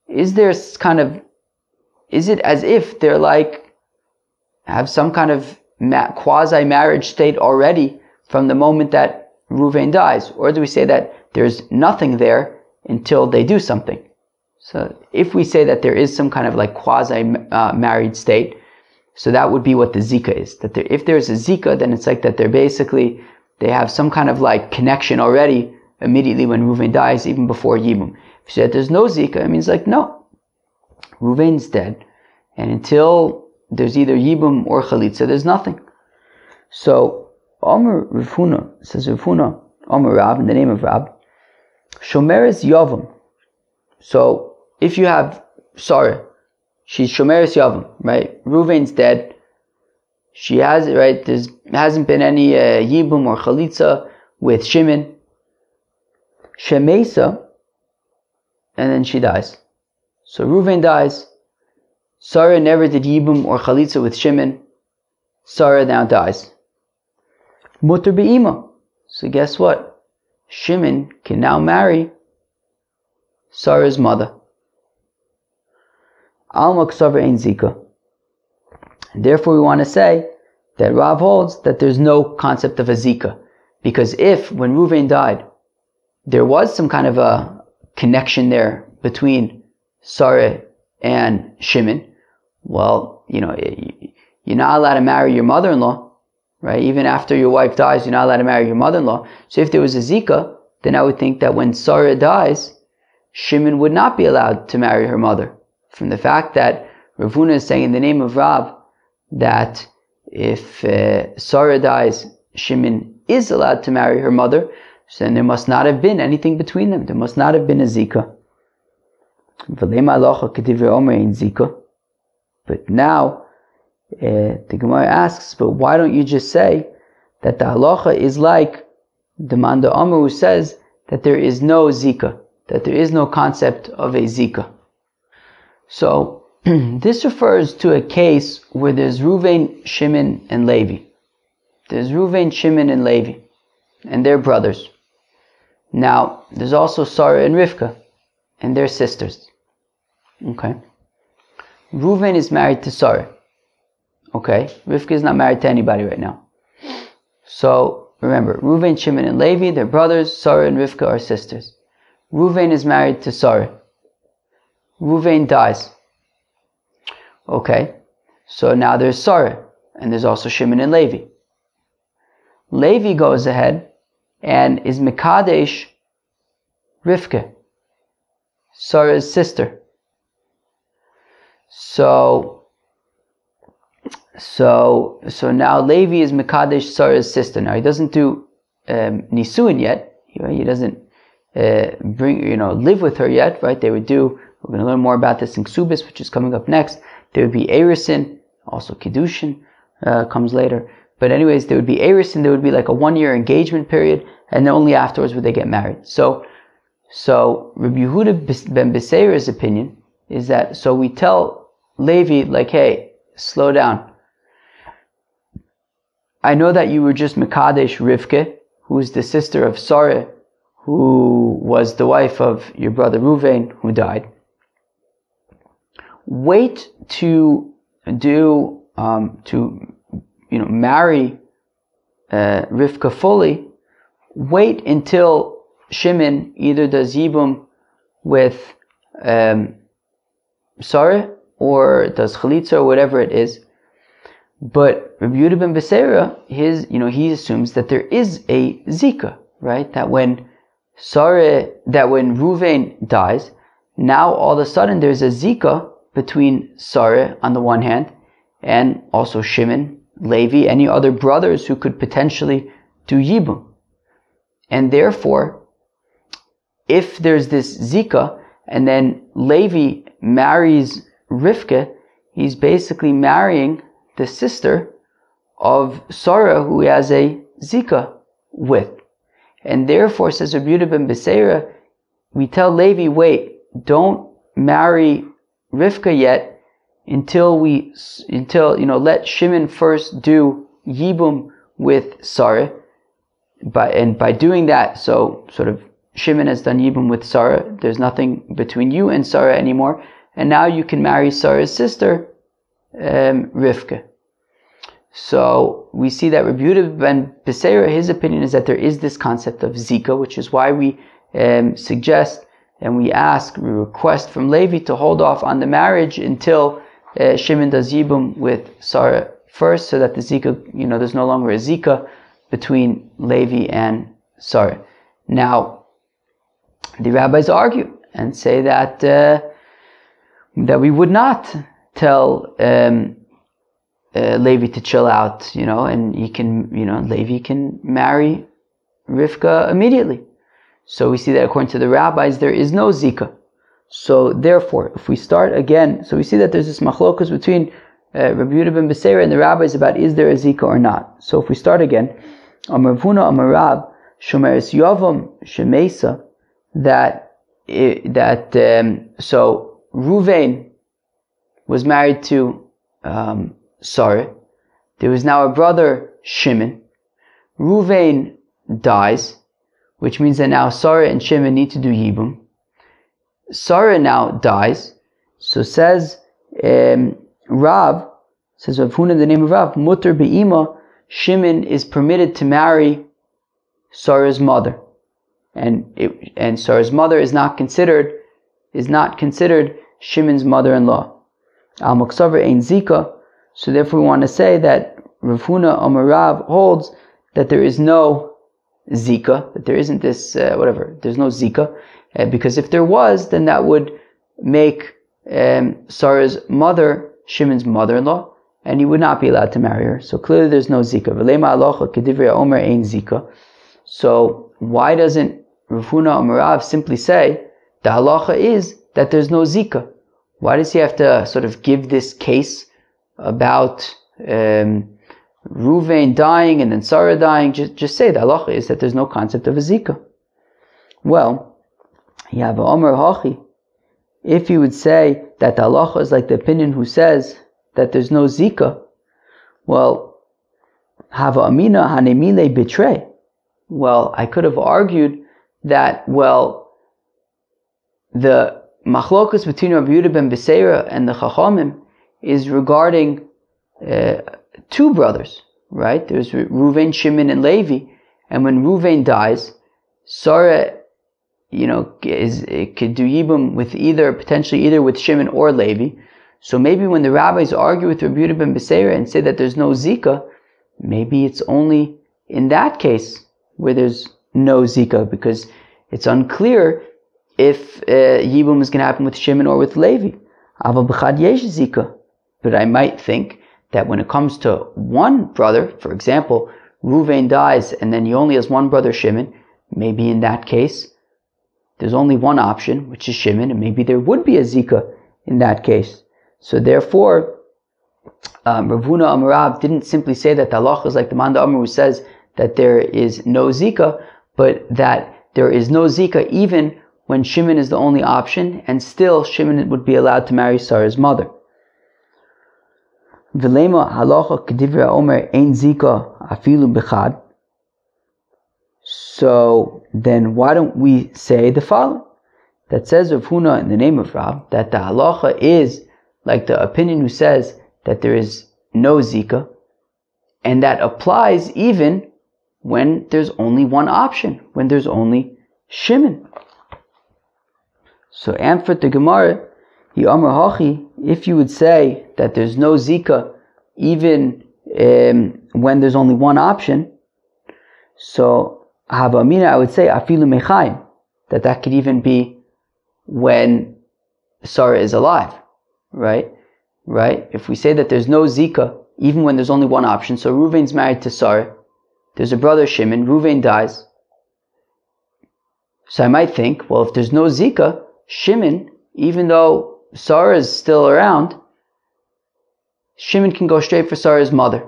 is it as if they're like, have some kind of quasi-marriage state already from the moment that Reuven dies? Or do we say that there's nothing there until they do something? So if we say that there is some kind of like quasi-married state, so that would be what the Zika is. That if there's a Zika, then it's like that they have some kind of like connection already immediately when Reuven dies, even before Yibum. If you say that there's no Zika, it means like, no, Reuven's dead, and until there's either Yibum or Chalitza, there's nothing. So, Omer Rav Huna, says Rav Huna, Omer Rab, in the name of Rab, Shomeres Yavam. So, if you have Sarah, she's Shomeres Yavam, right? Reuven's dead. She has it, right? There hasn't been any Yibum or Chalitza with Shimon. Shemesa, and then she dies. So Reuven dies. Sarah never did Yibum or Chalitza with Shimon. Sarah now dies. Mutter be'ima. So guess what? Shimon can now marry Sarah's mother. Alma k'saver ein Zika. And therefore we want to say that Rav holds that there's no concept of a Zika. Because if, when Reuven died, there was some kind of a connection there between Sarah and Shimon, well, you're not allowed to marry your mother-in-law, right? Even after your wife dies, you're not allowed to marry your mother-in-law. So if there was a Zika, then I would think that when Sarah dies, Shimon would not be allowed to marry her mother. From the fact that Rav Huna is saying in the name of Rab that if Sarah dies, Shimon is allowed to marry her mother, so then there must not have been anything between them. There must not have been a Zika. But But now, the Gemara asks, but why don't you just say that the halacha is like the Man D'Amar who says that there is no zika, that there is no concept of a zika? So, this refers to a case where there's Reuven, Shimon, and Levi. There's Reuven, Shimon, and Levi, and they're brothers. Now, there's also Sarah and Rivka, and they're sisters. Okay. Reuven is married to Sarah. Okay. Rivka is not married to anybody right now. So, remember, Reuven, Shimon, and Levi, they're brothers. Sarah and Rivka are sisters. Reuven is married to Sarah. Reuven dies. Okay. So now there's Sarah, and there's also Shimon and Levi. Levi goes ahead and is Mekadesh Rivka, Sarah's sister. So now Levi is Mekadesh Sarah's sister. Now he doesn't do Nisuin yet. He doesn't live with her yet, right? They would do, we're going to learn more about this in Ksubis, which is coming up next. There would be Erisin, also Kiddushin comes later. But anyways, there would be Erisin, there would be like a 1-year engagement period, and then only afterwards would they get married. So Rabbi Yehuda ben Beseira's opinion is that, so we tell Levi, like, hey, slow down. I know that you were just Mekadesh Rivka, who is the sister of Sarah, who was the wife of your brother Reuven, who died. Wait to do, marry Rivka fully. Wait until Shimon either does Yibum with Sarah or does Chalitza or whatever it is. But Rabbi Yehuda ben Beseira, he assumes that there is a zika, right? That when Reuven dies, now all of a sudden there's a zika between Sarah on the one hand and also Shimon, Levi, any other brothers who could potentially do Yibum. And therefore, if there's this zika and then Levi marries Rivka, he's basically marrying the sister of Sarah who he has a zika with. And therefore, says Rabbi Yehuda ben Beseira, we tell Levi, wait, don't marry Rivka yet until let Shimon first do Yibum with Sarah. By doing that, so sort of Shimon has done Yibum with Sarah, there's nothing between you and Sarah anymore, and now you can marry Sarah's sister, Rivka. So we see that Rabbi Yehuda ben Beseira, his opinion is that there is this concept of Zika, which is why we suggest and we request from Levi to hold off on the marriage until Shimon does Yibum with Sarah first, so that the Zika, there's no longer a Zika between Levi and Sarah. Now, the rabbis argue and say that we would not tell Levi to chill out, and Levi can marry Rivka immediately. So we see that according to the rabbis, there is no zika. So therefore, if we start again, so we see that there's this machlokas between Rabbi Yehuda ben Beseira and the rabbis about is there a zika or not. So if we start again, Amar Vuna Amar Rab Shomeres Yavam Shemesa, so Reuven was married to Sarah. There was now a brother Shimon. Reuven dies, which means that now Sarah and Shimon need to do Yibum. Sarah now dies, so says Rav, says Rav Huna, the name of Rav, Mutter Be'ima, Shimon is permitted to marry Sarah's mother, and Sarah's mother is not considered Shimon's mother-in-law. Al Muksaver Ein Zika. So therefore, we want to say that Rav Huna Amar Rav holds that there is no Zika, that there isn't this there's no Zika, because if there was, then that would make Sarah's mother Shimon's mother-in-law, and he would not be allowed to marry her. So clearly there's no Zika. V'leima alocha kedivrei Omer ein Zika. So why doesn't Rav Huna Amar Rav simply say the halacha is that there's no Zika? Why does he have to sort of give this case about Ruvain dying and then Sarah dying? Just say the halacha is that there's no concept of a zika. Well, you have a Omer Hachi. If you would say that the halacha is like the opinion who says that there's no zika, well, Hava Amina Hanemile betray. Well, I could have argued that, well, the machlokas between Rabbi Yehuda ben Beseira and the Chachamim is regarding two brothers, right? There's Ruvain, Shimon, and Levi, and when Ruvain dies, Sarah, it could do yibum with potentially either with Shimon or Levi. So maybe when the rabbis argue with Rabbi Yehuda ben Beseira and say that there's no zika, maybe it's only in that case where there's no zika, because it's unclear if yibum is going to happen with Shimon or with Levi. Aval b'chad yesh zika. But I might think that when it comes to one brother, for example, Ruvain dies and then he only has one brother, Shimon, maybe in that case there's only one option, which is Shimon, and maybe there would be a zika in that case. So therefore, Rav Huna Amarav didn't simply say that the halacha is like the Manda Amar who says that there is no zika, but that there is no zika even when Shimon is the only option, and still Shimon would be allowed to marry Sarah's mother. V'lema halacha kedivra omer ein zika afilu b'chad. So then why don't we say the following? That says Rav Huna in the name of Rav, that the halacha is like the opinion who says that there is no zika, and that applies even when there's only one option, when there's only Shimon. So answered the Gemara, Yevamos Hachi, if you would say that there's no zika even when there's only one option, so Hava Amina, I would say afilu mechayim, that could even be when Sarah is alive, right? If we say that there's no zika even when there's only one option, so Ruvain's married to Sarah, there's a brother Shimon, Ruvain dies. So I might think, well, if there's no zika, Shimon, even though Sarah is still around, Shimon can go straight for Sarah's mother.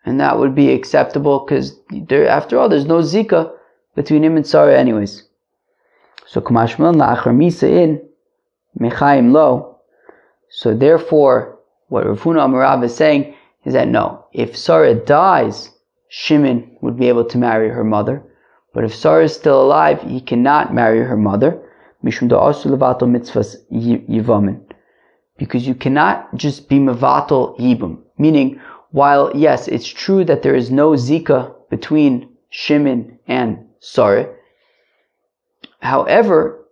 And that would be acceptable because after all, there's no zika between him and Sarah anyways. So Kamashman la'achar misa in mechayim lo. So therefore, what Rav Huna Amarav is saying is that no, if Sarah dies, Shimon would be able to marry her mother. But if Sarah is still alive, he cannot marry her mother. Mishum da'asu levato mitzvahs yivamin. Because you cannot just be mevatel yibum. Meaning, while yes, it's true that there is no zika between Shimon and Sarah, however,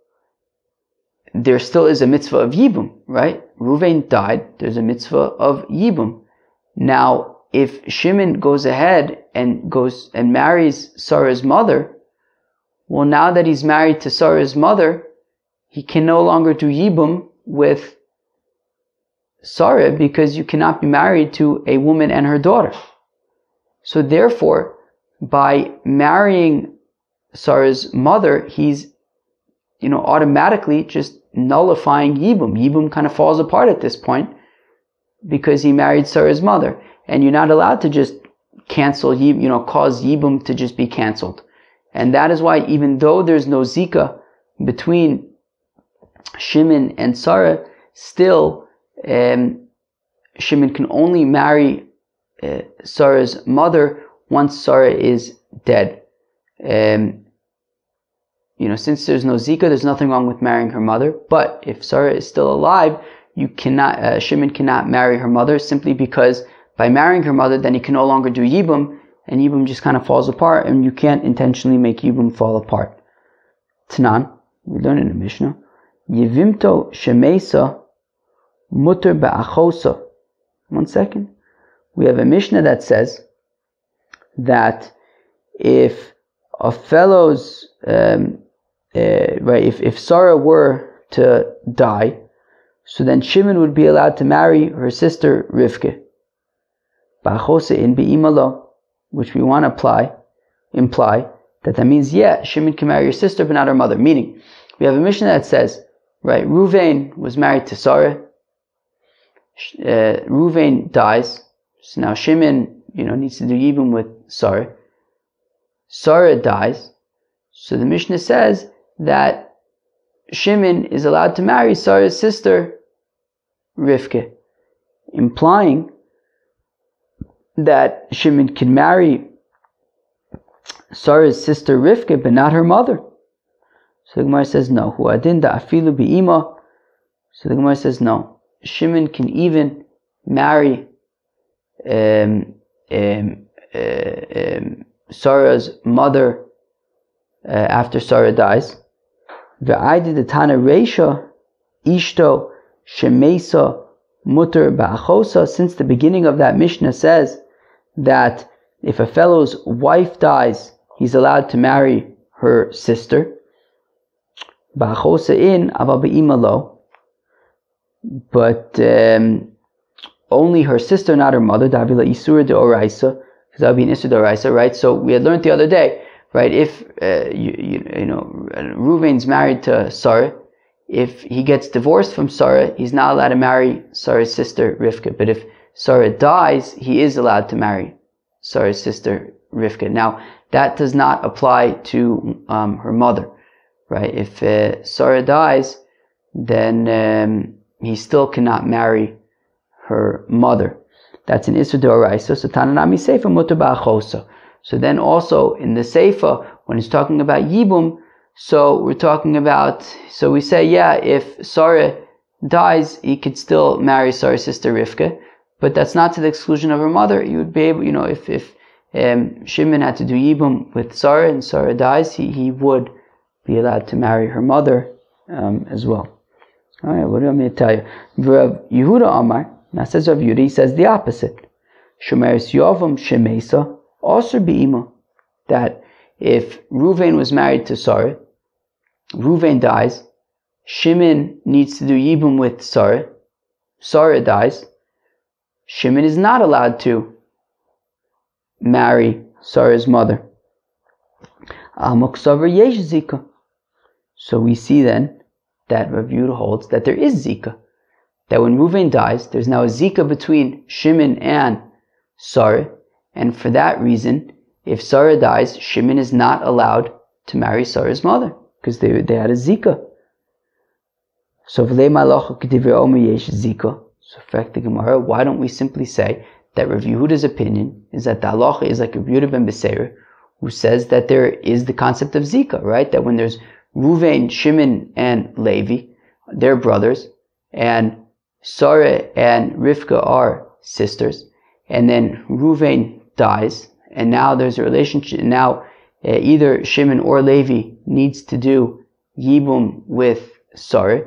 there still is a mitzvah of yibum, right? Ruvain died, there's a mitzvah of yibum. Now, if Shimon goes ahead and marries Sarah's mother, well, now that he's married to Sarah's mother, he can no longer do yibum with Sarah because you cannot be married to a woman and her daughter. So therefore, by marrying Sarah's mother, he's, automatically just nullifying yibum. Yibum kind of falls apart at this point because he married Sarah's mother. And you're not allowed to just cancel yibum, cause yibum to just be canceled. And that is why even though there's no zika between Shimon and Sarah, still Shimon can only marry Sarah's mother once Sarah is dead. Since there's no zika, there's nothing wrong with marrying her mother. But if Sarah is still alive, Shimon cannot marry her mother simply because by marrying her mother, then he can no longer do yibum, and yibum just kind of falls apart, and you can't intentionally make yibum fall apart. Tanan, we learn in the Mishnah, Yevimto shemesa mutter ba'achosa. 1 second. We have a Mishnah that says that if a fellow's, if Sarah were to die, so then Shimon would be allowed to marry her sister Rivka. Ba'achosa in be'imalo, which we want to imply that means, Shimon can marry your sister but not her mother. Meaning, we have a Mishnah that says, right? Ruvain was married to Sarah. Ruvain dies. So now Shimon, needs to do yibum with Sarah. Sarah dies. So the Mishnah says that Shimon is allowed to marry Sarah's sister, Rivka, implying that Shimon can marry Sarah's sister Rivka, but not her mother. So the Gemara says no. Huadin da afilu bi'ima. So the Gemara says no. Shimon can even marry Sarah's mother after Sarah dies. Ve'aydi the Tana Reisha Ishto Shemesa Mutter Ba'achosa. Since the beginning of that Mishnah says that if a fellow's wife dies, he's allowed to marry her sister. Ba'achosa in Ava Be'ima lo. But only her sister, not her mother. Davila Isura de Oraisa, because that would be an Isur de Oraisa, right? So we had learned the other day, right? If Reuven's married to Sarah, if he gets divorced from Sarah, he's not allowed to marry Sarah's sister Rivka. But if Sarah dies, he is allowed to marry Sarah's sister Rivka. Now that does not apply to her mother, right? If Sarah dies, then he still cannot marry her mother. That's an Isur d'Oraisa. So Tananami Seifa Mutter Ba'achosa. So then also in the Seifa, when it's talking about Yibum, so we're talking about, so we say, yeah, if Sarah dies, he could still marry Sarah's sister Rivka, but that's not to the exclusion of her mother. You would be able, if Shimon had to do Yibum with Sarah and Sarah dies, he would be allowed to marry her mother as well. Alright, what do I mean to tell you? Rav Yehuda Amar, now says Rav Yehuda, he says the opposite. Shomeres Yovam Shemesa, also Be'ima. That if Reuven was married to Sarah, Reuven dies, Shimon needs to do Yibum with Sarah, Sarah dies, Shimon is not allowed to marry Sarah's mother. Al-Moksavar Yesh Zika. So we see then that Rav Yehuda holds that there is Zika. That when Reuven dies, there's now a Zika between Shimon and Sarah, and for that reason, if Sarah dies, Shimon is not allowed to marry Sarah's mother, because they had a Zika. So v'lei malacha k'divrei omer yesh Zika. So fact the Gemara, why don't we simply say that Rav Yehuda's opinion is that the halacha is like Rav Yehuda ben Beseira, who says that there is the concept of Zika, right? That when there's Reuven, Shimon, and Levi, they're brothers, and Sarah and Rivka are sisters, and then Reuven dies, and now there's a relationship. Now either Shimon or Levi needs to do Yibum with Sarah.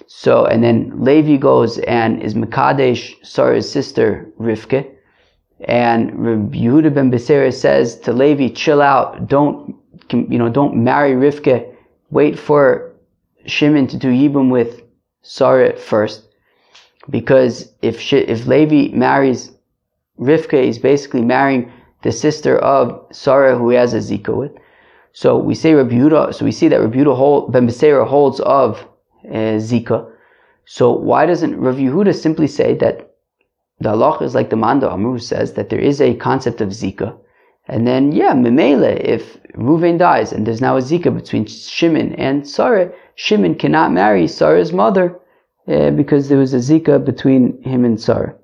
So, and then Levi goes and is Mekadesh Sarah's sister Rivka, and Rabbi Yehuda ben Beseira says to Levi, chill out, don't marry Rivka, wait for Shimon to do Yibum with Sarah first, because if Levi marries Rivka, he's basically marrying the sister of Sarah who he has a Zika with. So we say Rabbi Yehuda, so we see that Rabbi Yehuda ben Beseira holds of Zika. So why doesn't Rav Yehuda simply say that the halacha is like the Manda Amru, who says that there is a concept of Zika, and then Memele, if Reuven dies and there's now a Zika between Shimon and Sarah, Shimon cannot marry Sarah's mother because there was a Zika between him and Sarah.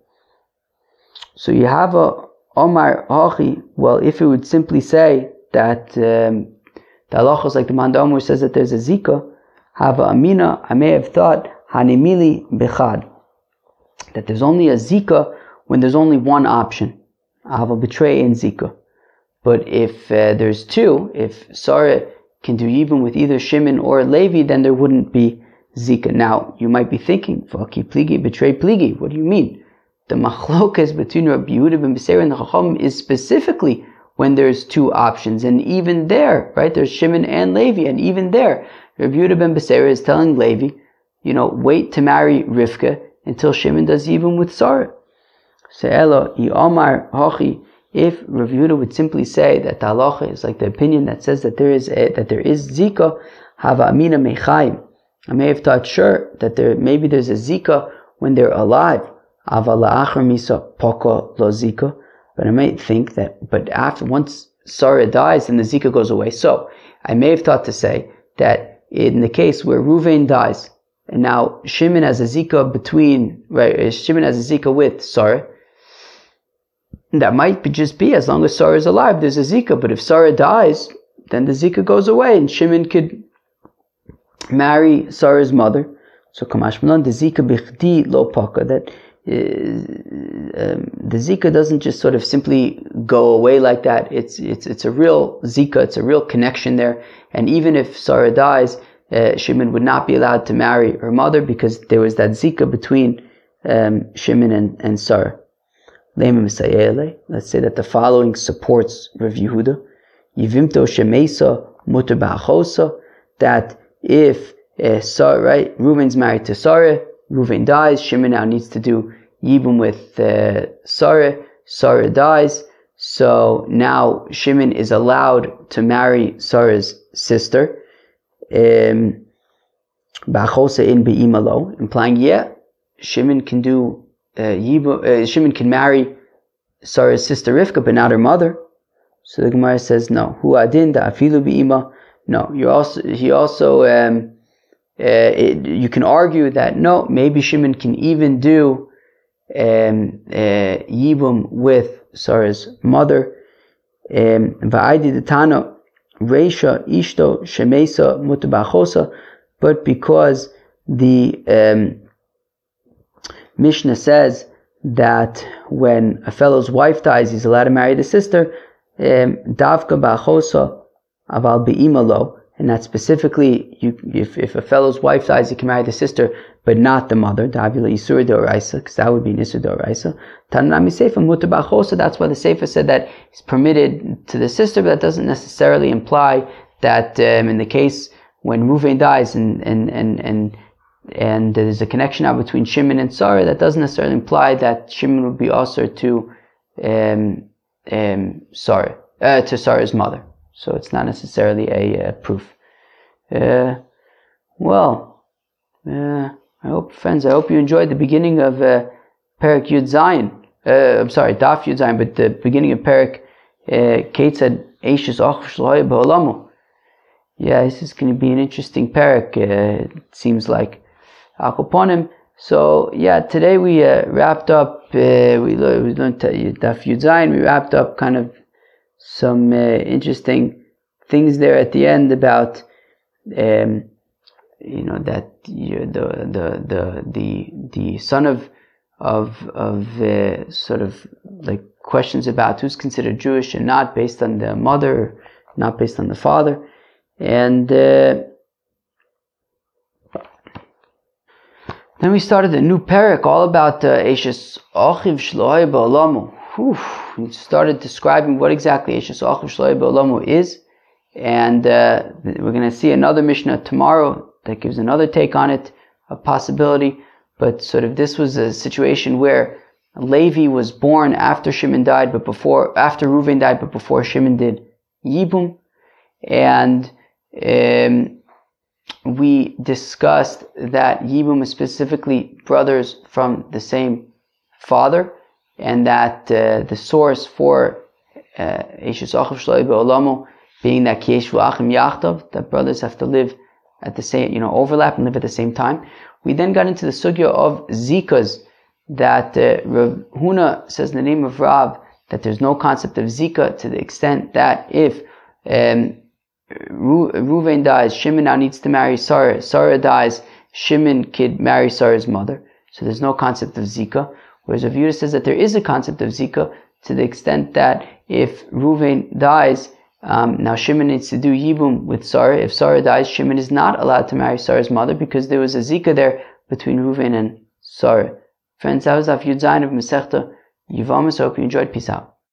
So you have a Omar Hachi. Well, if it would simply say that the halacha is like the Manda Amru says that there's a Zika, have a Amina, I may have thought Hanimili Bechad, that there's only a Zika when there's only one option. I have a betray and Zika. But if there's two, if Sarah can do Yibum with either Shimon or Levi, then there wouldn't be Zika. Now, you might be thinking, Vaki Pligi, betray Pligi. What do you mean? The machlokas between Rabbi Yehuda ben Beseira and the Chacham is specifically when there's two options. And even there, right, there's Shimon and Levi, and even there, Rabbi Yehuda ben Beseira is telling Levi, wait to marry Rivka until Shimon does Yibum with Sarah. Se'elo, Yomar Hachi, if Rav Yehuda would simply say that the halacha is like the opinion that says that there is Zika, Hava Amina Mechayim. I may have thought, sure, that maybe there's a zika when they're alive. Aval la'achar misa poko lo zika. But I might think that, but once Sarah dies, then the zika goes away. So I may have thought to say that in the case where Ruvain dies, and now Shimon has a zika Shimon has a zika with Sarah, that might just be as long as Sarah is alive, there's a zika. But if Sarah dies, then the zika goes away, and Shimon could marry Sarah's mother. So Kamash Malan, the zika bichdi lo paka, that the zika doesn't just sort of simply go away like that. It's a real zika, it's a real connection there. And even if Sarah dies, Shimon would not be allowed to marry her mother because there was that zika between Shimon and Sarah. Let's say that the following supports Rav Yehuda. Yevimto shemeisa muter ba'achosa, that if Sarah, right, Reuven's married to Sarah, Reuven dies, Shimon now needs to do yibum with Sarah. Sarah dies, so now Shimon is allowed to marry Sarah's sister. Ba'achosa in be'imalo, implying Shimon can do Shimon can marry Sarah's sister Rivka, but not her mother. So the Gemara says no. Hu adin da afilu be'ima. No, you can argue that no, maybe Shimon can even do yibum with Sarah's mother. Va'aydi detana reisha ishto shemesa mutabachosa, but because the Mishnah says that when a fellow's wife dies, he's allowed to marry the sister. Davka ba'achosa aval be'imalo, and that specifically, if a fellow's wife dies, he can marry the sister, but not the mother. Davila isur deoraisa, because that would be an isur deoraisa. Tanami seifa mutar ba'achosa. That's why the seifa said that it's permitted to the sister, but that doesn't necessarily imply that in the case when Reuven dies and there's a connection now between Shimon and Sarah, that doesn't necessarily imply that Shimon would be also to Sarah's mother. So it's not necessarily a proof. I hope you enjoyed the beginning of perek Yud Zayin. Daf Yud Zayin, but the beginning of perek Ketzad ayshes akhiv shelo ba'olamo. Yeah, this is going to be an interesting perek. It seems like. So yeah, today we wrapped up. We learned Daf Yud Zayin. We wrapped up kind of some interesting things there at the end about that the son of sort of like questions about who's considered Jewish and not based on the mother, not based on the father, and then we started a new perek all about ayshes akhiv shelo ba'olamo. We started describing what exactly ayshes akhiv shelo ba'olamo is, and we're going to see another Mishnah tomorrow that gives another take on it, a possibility. But sort of this was a situation where Levi was born after Shimon died, after Reuven died, but before Shimon did yibum, and we discussed that yibum is specifically brothers from the same father, and that the source for ayshes akhiv shelo ba'olamo being that ki yeshvu achim yachdav, that brothers have to live at the same, overlap and live at the same time. We then got into the sugya of zikas, that Rav Huna says in the name of Rav that there's no concept of zika, to the extent that if Reuven dies, Shimon now needs to marry Sarah. Sarah dies, Shimon could marry Sarah's mother. So there's no concept of zika. Whereas Rav Yehuda says that there is a concept of zika, to the extent that if Reuven dies, now Shimon needs to do yibum with Sarah. If Sarah dies, Shimon is not allowed to marry Sarah's mother because there was a zika there between Reuven and Sarah. Friends, that was Daf Yud Zayin of Masechta Yevamos. I hope you enjoyed. Peace out.